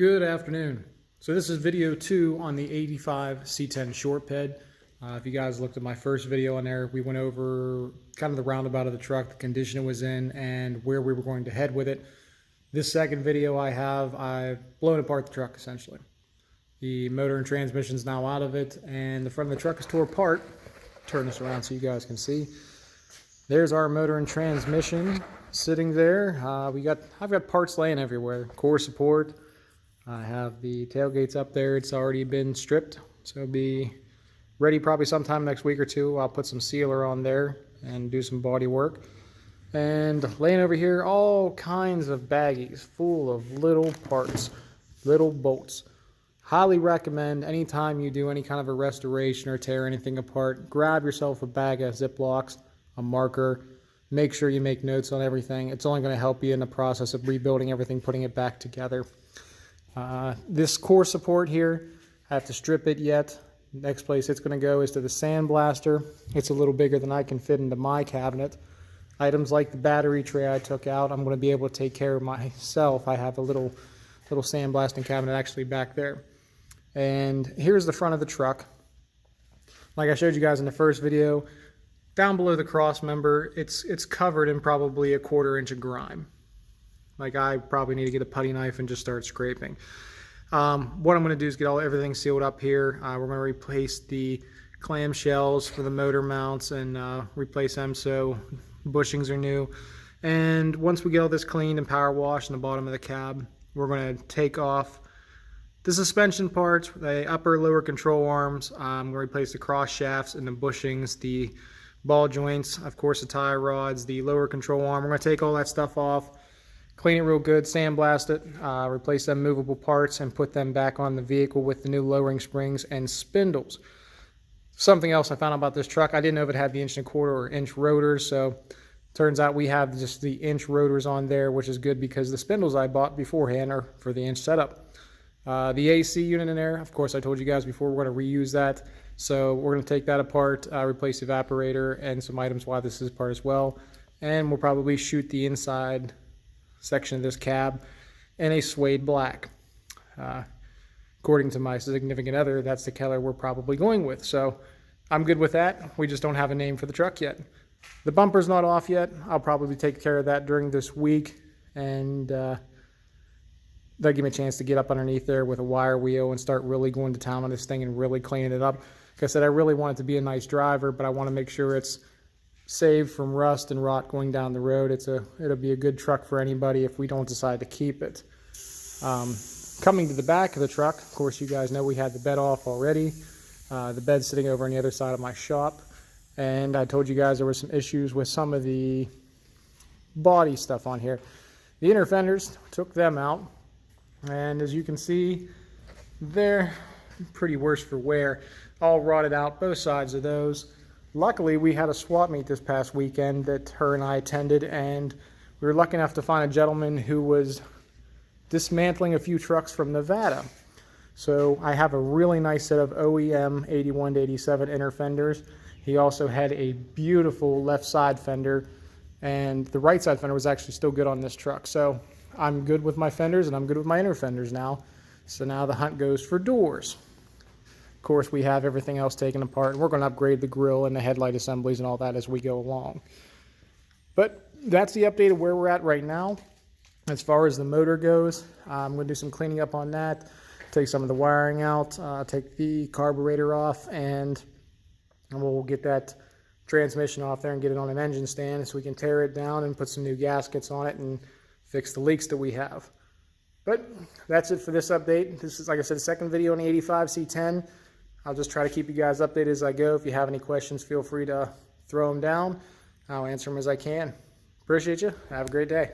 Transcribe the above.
Good afternoon. So this is video 2 on the 85 C10 short bed. If you guys looked at my first video on there, we went over kind of the roundabout of the truck, the condition it was in, and where we were going to head with it. This second video I've blown apart the truck essentially. The motor and transmission is now out of it, and the front of the truck is tore apart. Turn this around so you guys can see. There's our motor and transmission sitting there. I've got parts laying everywhere. Core support. I have the tailgates up there. It's already been stripped, so it'll be ready probably sometime next week or two. I'll put some sealer on there and do some body work. And laying over here, all kinds of baggies full of little parts, little bolts. Highly recommend anytime you do any kind of a restoration or tear anything apart, grab yourself a bag of Ziplocs, a marker. Make sure you make notes on everything. It's only going to help you in the process of rebuilding everything, putting it back together. This core support here, I have to strip it yet. Next place it's going to go is to the sandblaster. It's a little bigger than I can fit into my cabinet. Items like the battery tray I took out, I'm going to be able to take care of myself. I have a little sandblasting cabinet actually back there. And here's the front of the truck. Like I showed you guys in the first video, down below the cross member, it's covered in probably 1/4 inch of grime. Like, I probably need to get a putty knife and just start scraping. What I'm going to do is get everything sealed up here. We're going to replace the clamshells for the motor mounts and replace them so bushings are new. And once we get all this cleaned and power washed in the bottom of the cab, we're going to take off the suspension parts, the upper lower control arms. I'm going to replace the cross shafts and the bushings, the ball joints, of course the tie rods, the lower control arm. We're going to take all that stuff off, clean it real good, sandblast it, replace them movable parts, and put them back on the vehicle with the new lowering springs and spindles. Something else I found out about this truck, I didn't know if it had the 1 1/4 or inch rotors, so turns out we have just the inch rotors on there, which is good because the spindles I bought beforehand are for the inch setup. The AC unit in there, of course I told you guys before, we're going to reuse that. So we're going to take that apart, replace the evaporator and some items while this is apart as well. And we'll probably shoot the inside section of this cab in a suede black. According to my significant other, that's the color we're probably going with. So I'm good with that. We just don't have a name for the truck yet. The bumper's not off yet. I'll probably take care of that during this week. And that'll give me a chance to get up underneath there with a wire wheel and start really going to town on this thing and really cleaning it up. Like I said, I really want it to be a nice driver, but I want to make sure it's saved from rust and rot going down the road. It'll be a good truck for anybody if we don't decide to keep it. Coming to the back of the truck, of course you guys know we had the bed off already. The bed's sitting over on the other side of my shop, and I told you guys there were some issues with some of the body stuff on here. The inner fenders, took them out, and as you can see, they're pretty worse for wear. All rotted out, both sides of those. Luckily, we had a swap meet this past weekend that her and I attended, and we were lucky enough to find a gentleman who was dismantling a few trucks from Nevada. So I have a really nice set of OEM 81 to 87 inner fenders. He also had a beautiful left side fender, and the right side fender was actually still good on this truck. So I'm good with my fenders, and I'm good with my inner fenders now. So now the hunt goes for doors. Of course, we have everything else taken apart, and we're going to upgrade the grille and the headlight assemblies and all that as we go along. But that's the update of where we're at right now. As far as the motor goes, I'm going to do some cleaning up on that, take some of the wiring out, take the carburetor off, and we'll get that transmission off there and get it on an engine stand so we can tear it down and put some new gaskets on it and fix the leaks that we have. But that's it for this update. This is, like I said, the second video on the 85 C10. I'll just try to keep you guys updated as I go. If you have any questions, feel free to throw them down. I'll answer them as I can. Appreciate you. Have a great day.